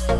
Hey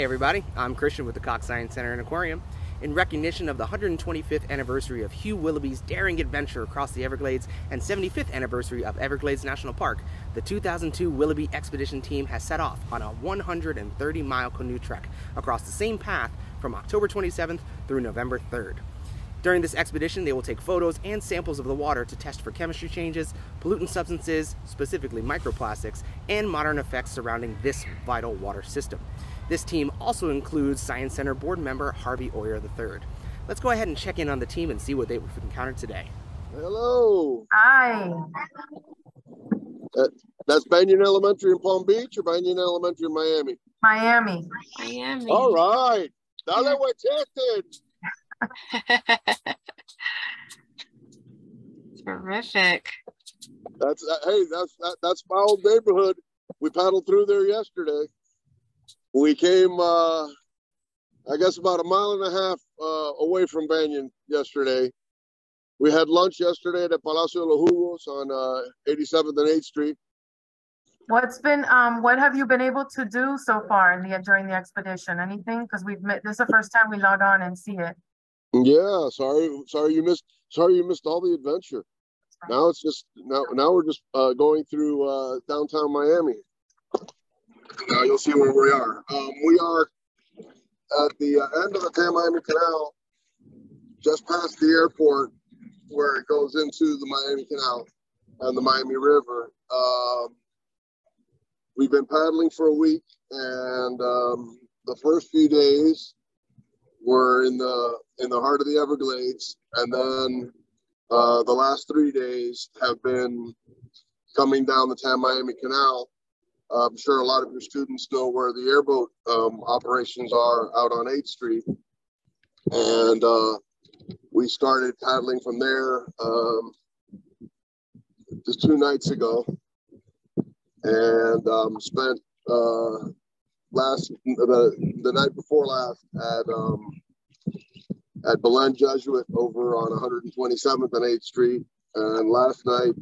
everybody, I'm Christian with the Cox Science Center and Aquarium. In recognition of the 125th anniversary of Hugh Willoughby's daring adventure across the Everglades and 75th anniversary of Everglades National Park, the 2002 Willoughby Expedition Team has set off on a 130-mile canoe trek across the same path from October 27th through November 3rd. During this expedition, they will take photos and samples of the water to test for chemistry changes, pollutant substances, specifically microplastics, and modern effects surrounding this vital water system. This team also includes Science Center board member Harvey Oyer III. Let's go ahead and check in on the team and see what they've encountered today. Hello. Hi. That's Banyan Elementary in Palm Beach or Banyan Elementary in Miami? Miami. Miami. All right. Now that we're tested. Terrific. That's that's my old neighborhood. We paddled through there yesterday. We came, I guess, about a mile and a half away from Banyan yesterday. We had lunch yesterday at Palacio de los Jugos on 87th and 8th Street. What's been what have you been able to do so far in during the expedition? Anything? Because this is the first time we log on and see it. Yeah, sorry you missed all the adventure. Now it's just now we're just going through downtown Miami. Now you'll see where we are. We are at the end of the Miami Canal, just past the airport, where it goes into the Miami Canal and the Miami River. We've been paddling for a week, and the first few days were in the heart of the Everglades, and then the last 3 days have been coming down the Miami Canal. I'm sure a lot of your students know where the airboat operations are out on 8th Street. And we started paddling from there just 2 nights ago. And spent the night before last at Belen Jesuit over on 127th and 8th Street. And last night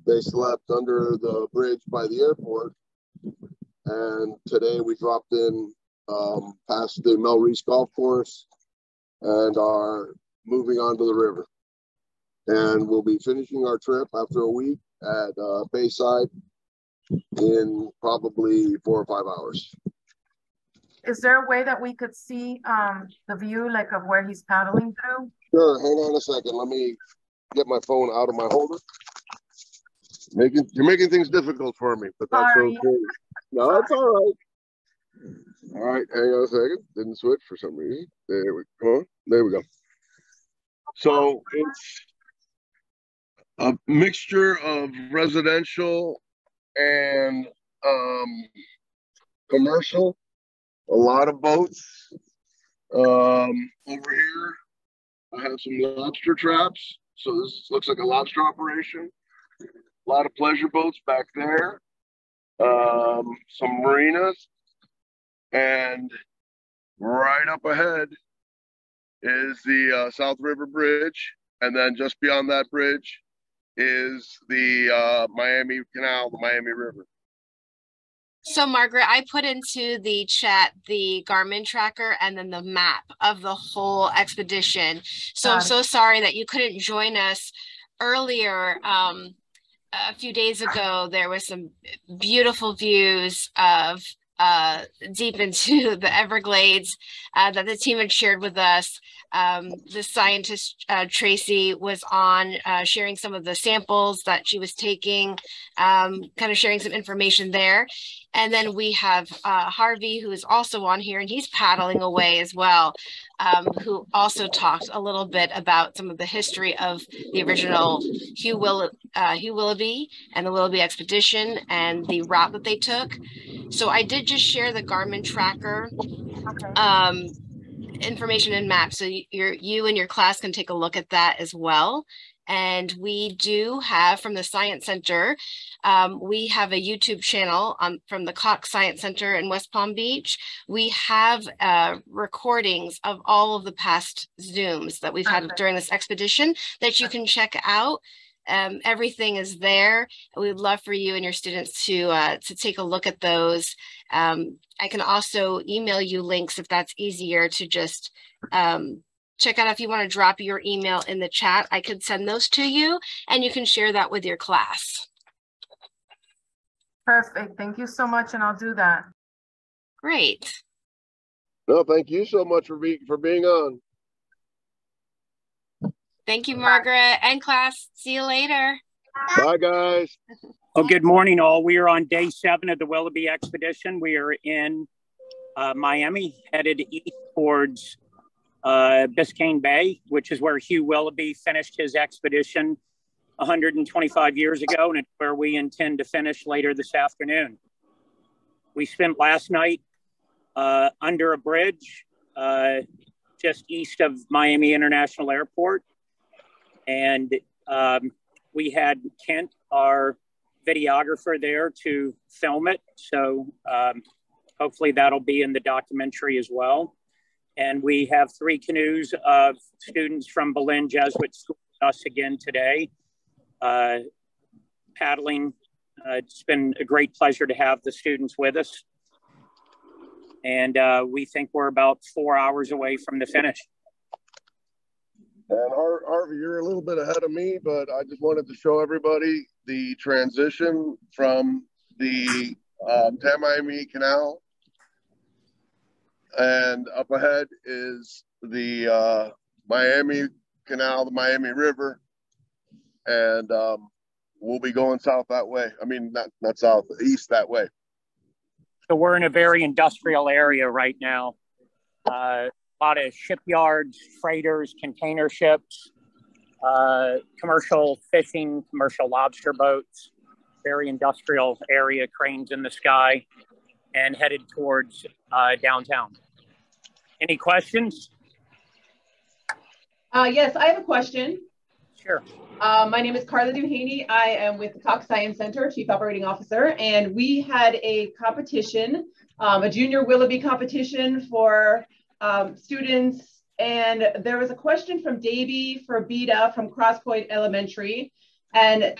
they slept under the bridge by the airport. And today we dropped in past the Mel Reese Golf Course and are moving on to the river. And we'll be finishing our trip after a week at Bayside in probably 4 or 5 hours. Is there a way that we could see the view, like, of where he's paddling through? Sure, hang on a second. Let me get my phone out of my holder. You're making things difficult for me, but that's Sorry. okay. No, it's all right. All right, hang on a second. Didn't switch for some reason. There we go. So it's a mixture of residential and commercial. A lot of boats. Over here, I have some lobster traps. So this looks like a lobster operation. A lot of pleasure boats back there, some marinas, and right up ahead is the South River Bridge, and then just beyond that bridge is the Miami Canal, the Miami River. So Margaret, I put into the chat the Garmin tracker and then the map of the whole expedition. So I'm so sorry that you couldn't join us earlier. A few days ago, there was some beautiful views of deep into the Everglades that the team had shared with us. The scientist, Tracy, was on sharing some of the samples that she was taking, kind of sharing some information there. And then we have Harvey, who is also on here, and he's paddling away as well, who also talked a little bit about some of the history of the original Hugh Willoughby and the Willoughby expedition and the route that they took. So I did just share the Garmin tracker information and maps. So you and your class can take a look at that as well. And we do have from the Science Center, we have a YouTube channel from the Cox Science Center in West Palm Beach. We have recordings of all of the past Zooms that we've had during this expedition that you can check out. Everything is there. We'd love for you and your students to take a look at those. I can also email you links if that's easier to just check out. If you want to drop your email in the chat, I could send those to you and you can share that with your class. Perfect. Thank you so much, and I'll do that. Great. No, thank you so much for being on. Thank you, Margaret, and class. See you later. Bye, guys. Well, good morning, all. We are on day 7 of the Willoughby expedition. We are in Miami, headed east towards Biscayne Bay, which is where Hugh Willoughby finished his expedition 125 years ago, and it's where we intend to finish later this afternoon. We spent last night under a bridge just east of Miami International Airport, and we had Kent, our videographer, there to film it. So hopefully that'll be in the documentary as well. And we have 3 canoes of students from Berlin Jesuit School with us again today, paddling. It's been a great pleasure to have the students with us. And we think we're about 4 hours away from the finish. And Harvey, you're a little bit ahead of me, but I just wanted to show everybody the transition from the Miami Canal. And up ahead is the Miami Canal, the Miami River. And we'll be going south that way. I mean, not south, east that way. So we're in a very industrial area right now. A lot of shipyards, freighters, container ships, commercial fishing, commercial lobster boats, very industrial area, cranes in the sky, and headed towards downtown. Any questions? Yes, I have a question. Sure. My name is Carla Duhaney. I am with the Cox Science Center, Chief Operating Officer, and we had a competition, a junior Willoughby competition for students. And there was a question from Davy Forbida from Crosspoint Elementary, and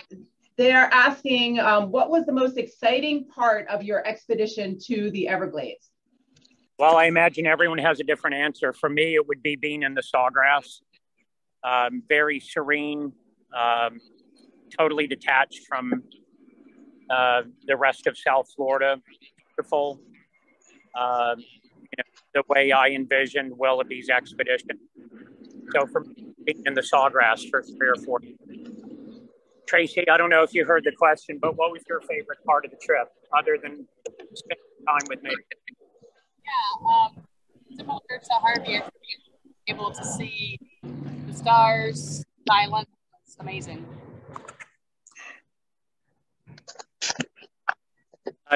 they are asking, what was the most exciting part of your expedition to the Everglades? Well, I imagine everyone has a different answer. For me, it would be being in the sawgrass. Very serene, totally detached from the rest of South Florida. Beautiful, the way I envisioned Willoughby's expedition. So for being in the sawgrass for 3 or 4 years. Tracy, I don't know if you heard the question, but what was your favorite part of the trip other than spending time with me? Yeah, similar to Harvey, able to see the stars, silent. It's amazing.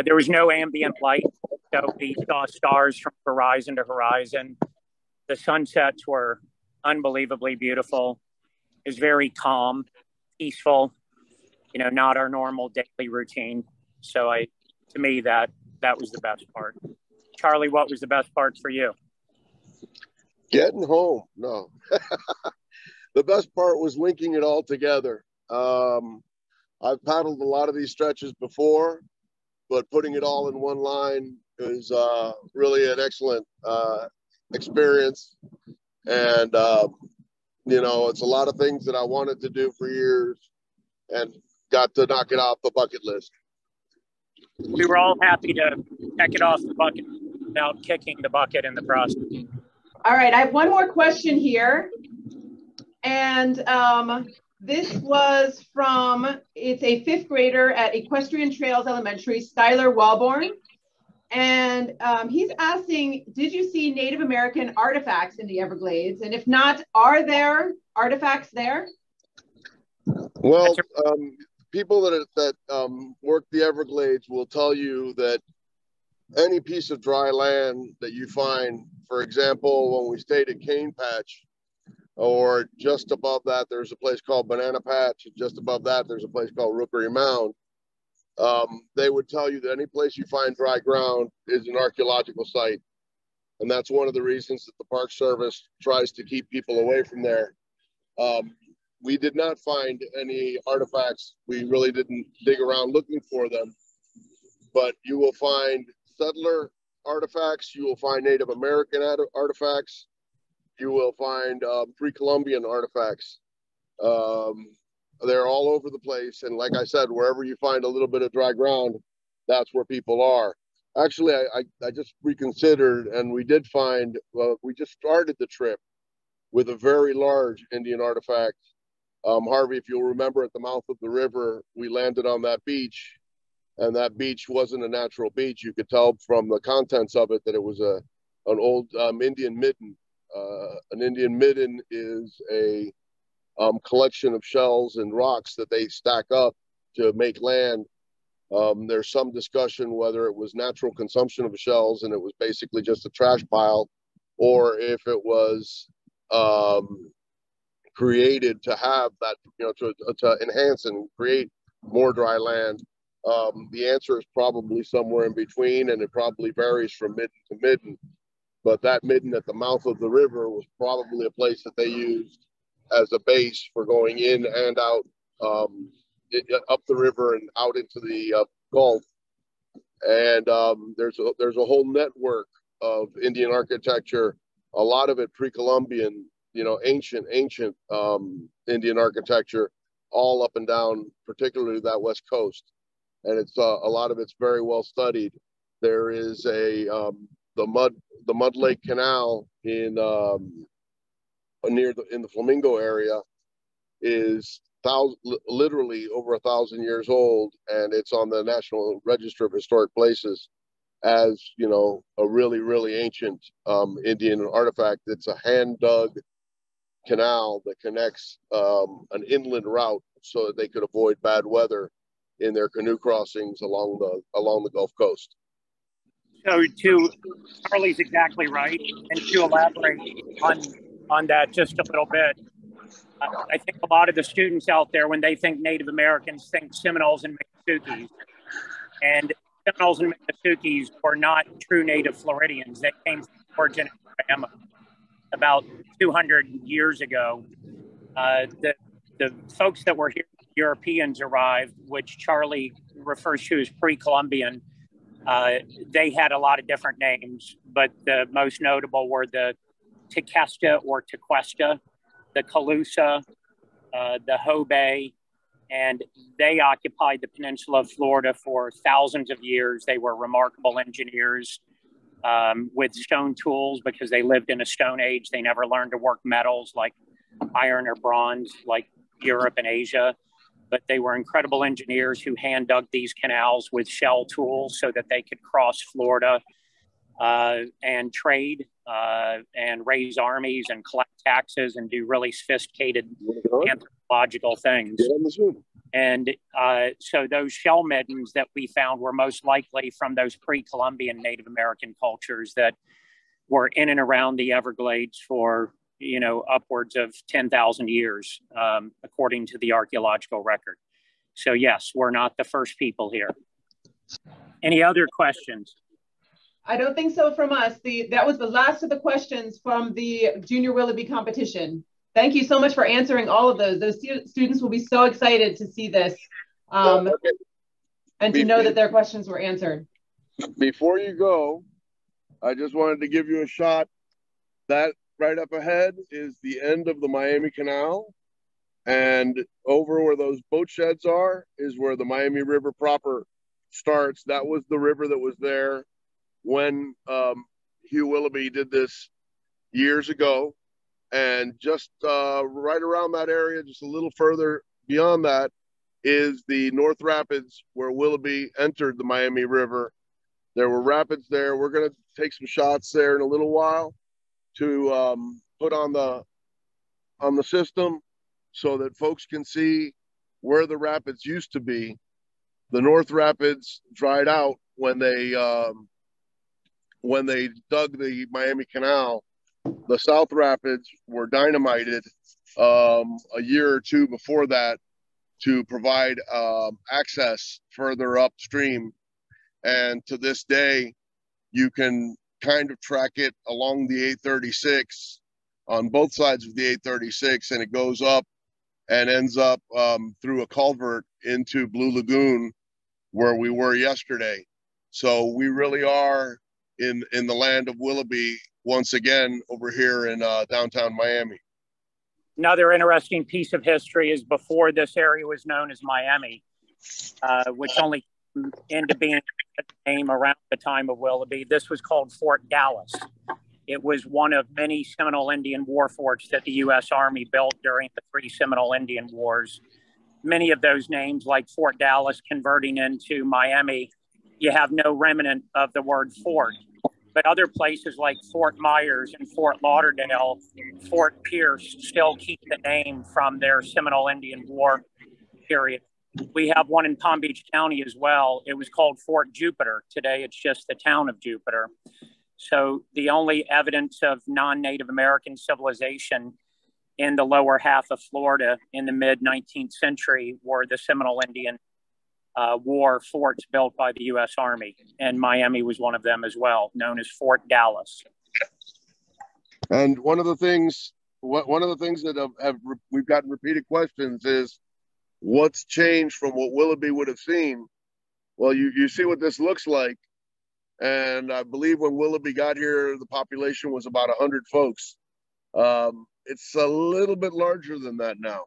There was no ambient light, so we saw stars from horizon to horizon. The sunsets were unbelievably beautiful. It was very calm, peaceful, not our normal daily routine. So to me, that was the best part. Charlie, what was the best part for you? Getting home. No. The best part was linking it all together. I've paddled a lot of these stretches before, but putting it all in one line is really an excellent experience. And, it's a lot of things that I wanted to do for years and got to knock it off the bucket list. We were all happy to check it off the bucket without kicking the bucket in the process. All right, I have one more question here. And this was it's a 5th grader at Equestrian Trails Elementary, Skylar Walborn. And he's asking, did you see Native American artifacts in the Everglades? And if not, are there artifacts there? Well, people that work the Everglades will tell you that any piece of dry land that you find, for example, when we stayed at Cane Patch, or just above that, there's a place called Banana Patch. Just above that, there's a place called Rookery Mound. They would tell you that any place you find dry ground is an archaeological site. And that's one of the reasons that the Park Service tries to keep people away from there. We did not find any artifacts. We really didn't dig around looking for them. But you will find settler artifacts. You will find Native American artifacts. You will find pre-Columbian artifacts. They're all over the place. And like I said, wherever you find a little bit of dry ground, that's where people are. Actually, I just reconsidered, and we did find, we just started the trip with a very large Indian artifact. Harvey, if you'll remember, at the mouth of the river, we landed on that beach, and that beach wasn't a natural beach. You could tell from the contents of it that it was an old Indian midden. An Indian midden is a collection of shells and rocks that they stack up to make land. There's some discussion whether it was natural consumption of shells and it was basically just a trash pile, or if it was created to have that, to enhance and create more dry land. The answer is probably somewhere in between, and it probably varies from midden to midden. But that midden at the mouth of the river was probably a place that they used as a base for going in and out, up the river and out into the Gulf. And there's a whole network of Indian architecture, a lot of it pre-Columbian, ancient Indian architecture, all up and down, particularly that west coast. And it's a lot of it's very well studied. There is the Mud Lake Canal in the Flamingo area is literally over 1,000 years old, and it's on the National Register of Historic Places as a really, really ancient Indian artifact. It's a hand dug canal that connects an inland route so that they could avoid bad weather in their canoe crossings along the Gulf Coast. So Charlie's exactly right, and to elaborate on that just a little bit, I think a lot of the students out there, when they think Native Americans, think Seminoles and Miccosukes. And Seminoles and Miccosukes were not true native Floridians. They came from origin in Alabama about 200 years ago. The folks that were here, Europeans arrived, which Charlie refers to as pre-Columbian. They had a lot of different names, but the most notable were the Tequesta or Tequesta, the Calusa, the Hobe, and they occupied the peninsula of Florida for thousands of years. They were remarkable engineers with stone tools because they lived in a stone age. They never learned to work metals like iron or bronze like Europe and Asia, but they were incredible engineers who hand dug these canals with shell tools so that they could cross Florida and trade and raise armies and collect taxes and do really sophisticated anthropological things. And so those shell middens that we found were most likely from those pre-Columbian Native American cultures that were in and around the Everglades for, upwards of 10,000 years, according to the archaeological record. So yes, we're not the first people here. Any other questions? I don't think so from us. That was the last of the questions from the Junior Willoughby competition. Thank you so much for answering all of those. Those students will be so excited to see this and to know that their questions were answered. Before you go, I just wanted to give you a shot. That right up ahead is the end of the Miami Canal. And over where those boat sheds are is where the Miami River proper starts. That was the river that was there when Hugh Willoughby did this years ago. And just right around that area, just a little further beyond that, is the North Rapids where Willoughby entered the Miami River. There were rapids there. We're going to take some shots there in a little while to put on the system so that folks can see where the rapids used to be. The North Rapids dried out when they dug the Miami Canal The South Rapids were dynamited a year or two before that to provide access further upstream. And to this day, you can kind of track it along the 836 on both sides of the 836, and it goes up and ends up through a culvert into Blue Lagoon, where we were yesterday. So we really are in the land of Willoughby once again over here in downtown Miami. Another interesting piece of history is before this area was known as Miami, which only came into being a name around the time of Willoughby. This was called Fort Dallas. It was one of many Seminole Indian war forts that the U.S. Army built during the 3 Seminole Indian Wars. Many of those names, like Fort Dallas converting into Miami, you have no remnant of the word fort. But other places like Fort Myers and Fort Lauderdale, Fort Pierce, still keep the name from their Seminole Indian War period. We have one in Palm Beach County as well. It was called Fort Jupiter. Today, it's just the town of Jupiter. So the only evidence of non-Native American civilization in the lower half of Florida in the mid-19th century were the Seminole Indian war forts built by the U.S. Army, and Miami was one of them as well, known as Fort Dallas. And one of the things that we've gotten repeated questions is, what's changed from what Willoughby would have seen? Well, you see what this looks like, and I believe when Willoughby got here, the population was about 100 folks. It's a little bit larger than that now.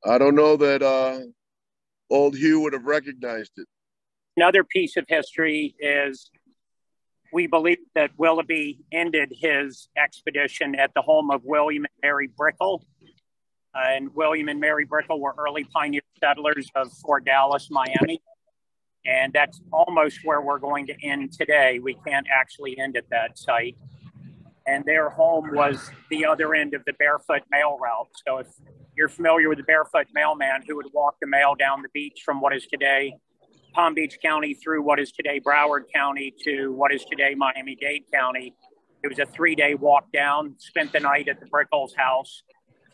I don't know that old Hugh would have recognized it. Another piece of history is we believe that Willoughby ended his expedition at the home of William and Mary Brickell. And William and Mary Brickell were early pioneer settlers of Fort Dallas, Miami. And that's almost where we're going to end today. We can't actually end at that site. And their home was the other end of the barefoot mail route. So if you're familiar with the barefoot mailman who would walk the mail down the beach from what is today Palm Beach County through what is today Broward County to what is today Miami-Dade County, it was a 3-day walk down, spent the night at the Brickell's house,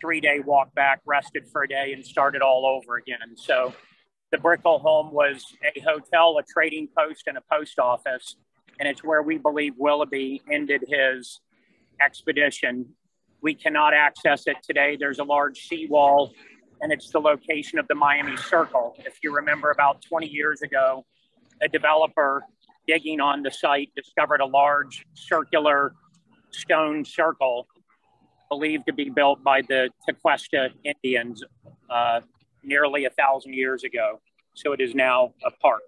3-day walk back, rested for a day, and started all over again. So the Brickell home was a hotel, a trading post, and a post office. And it's where we believe Willoughby ended his expedition. We cannot access it today. There's a large seawall, and it's the location of the Miami Circle. If you remember, about 20 years ago, a developer digging on the site discovered a large circular stone circle believed to be built by the Tequesta Indians nearly 1,000 years ago. So it is now a park.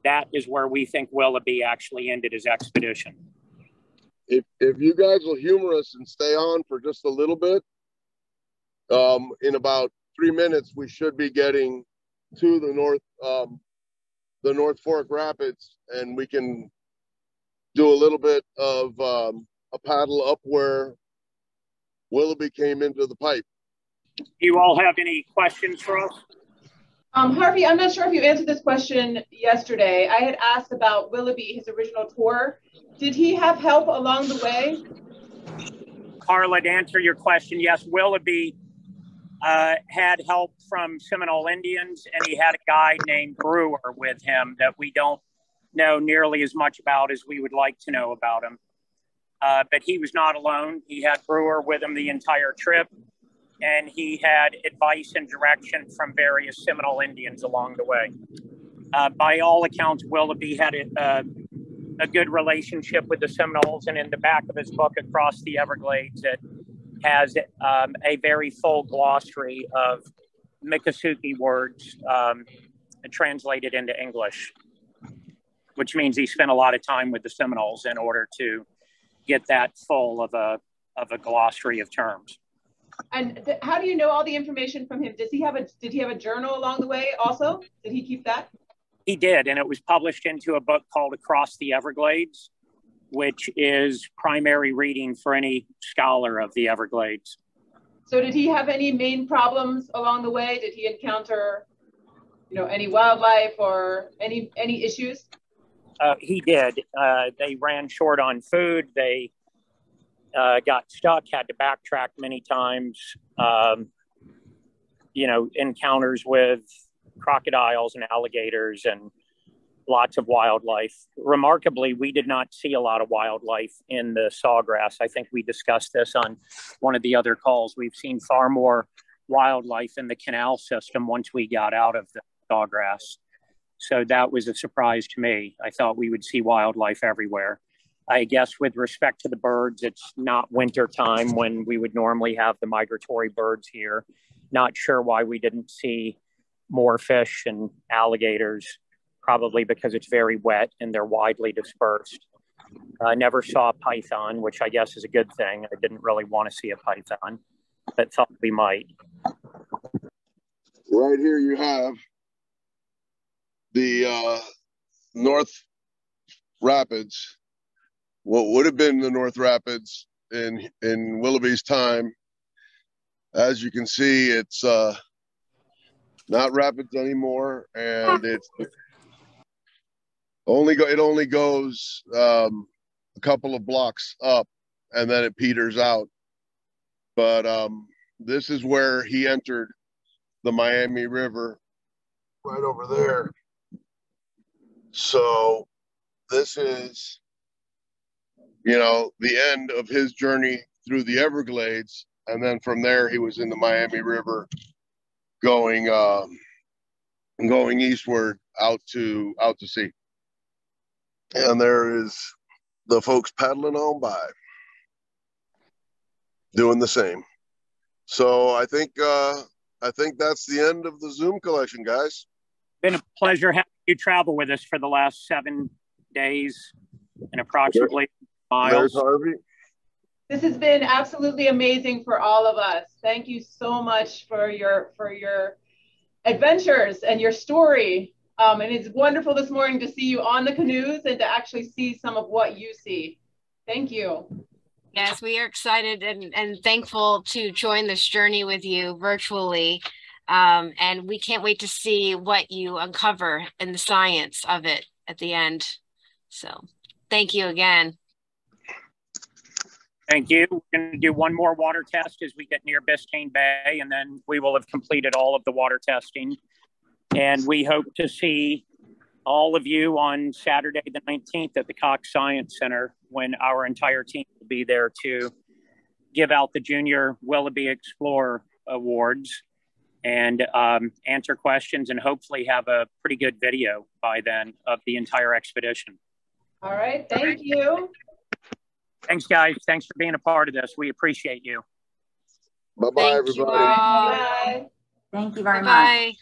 That is where we think Willoughby actually ended his expedition. If you guys will humor us and stay on for just a little bit, in about 3 minutes, we should be getting to the North Fork Rapids, and we can do a little bit of a paddle up where Willoughby came into the pipe. Do you all have any questions for us? Harvey, I'm not sure if you answered this question yesterday. I had asked about Willoughby, his original tour. Did he have help along the way? Carla, to answer your question, yes, Willoughby had help from Seminole Indians, and he had a guy named Brewer with him that we don't know nearly as much about as we would like to know about him. But he was not alone. He had Brewer with him the entire trip, and he had advice and direction from various Seminole Indians along the way. By all accounts, Willoughby had a good relationship with the Seminoles, and in the back of his book, Across the Everglades, it has a very full glossary of Miccosukee words translated into English, which means he spent a lot of time with the Seminoles in order to get that full of a glossary of terms. And how do you know all the information from him? Did he have a journal along the way also? Did he keep that? He did, and it was published into a book called Across the Everglades, which is primary reading for any scholar of the Everglades. So did he have any main problems along the way? Did he encounter, any wildlife or any issues? He did. They ran short on food. They got stuck, had to backtrack many times. You know, encounters with crocodiles and alligators and lots of wildlife. Remarkably, we did not see a lot of wildlife in the sawgrass. I think we discussed this on one of the other calls. We've seen far more wildlife in the canal system once we got out of the sawgrass. So that was a surprise to me. I thought we would see wildlife everywhere. I guess with respect to the birds, it's not winter time when we would normally have the migratory birds here. Not sure why we didn't see more fish and alligators, probably because it's very wet and they're widely dispersed. I never saw a python, which I guess is a good thing. I didn't really want to see a python, but thought we might. Right here you have the North Rapids, what would have been the North Rapids in Willoughby's time. As you can see, it's not rapids anymore, and it only goes a couple of blocks up, and then it peters out. But this is where he entered the Miami River, right over there. So this is, you know, the end of his journey through the Everglades, and then from there he was in the Miami River, going eastward out to sea. And there is the folks paddling on by, doing the same. So I think that's the end of the Zoom collection, guys. Been a pleasure having you travel with us for the last 7 days and approximately miles. There's Harvey. This has been absolutely amazing for all of us. Thank you so much for your adventures and your story. And it's wonderful this morning to see you on the canoes and to actually see some of what you see. Thank you. Yes, we are excited and thankful to join this journey with you virtually. And we can't wait to see what you uncover in the science of it at the end. So thank you again. Thank you. We're going to do one more water test as we get near Biscayne Bay, and then we will have completed all of the water testing. And we hope to see all of you on Saturday the 19th at the Cox Science Center, when our entire team will be there to give out the Junior Willoughby Explorer Awards and answer questions, and hopefully have a pretty good video by then of the entire expedition. All right. Thank you. Thanks, guys. Thanks for being a part of this. We appreciate you. Bye-bye, everybody. Bye. Thank you very much. Bye.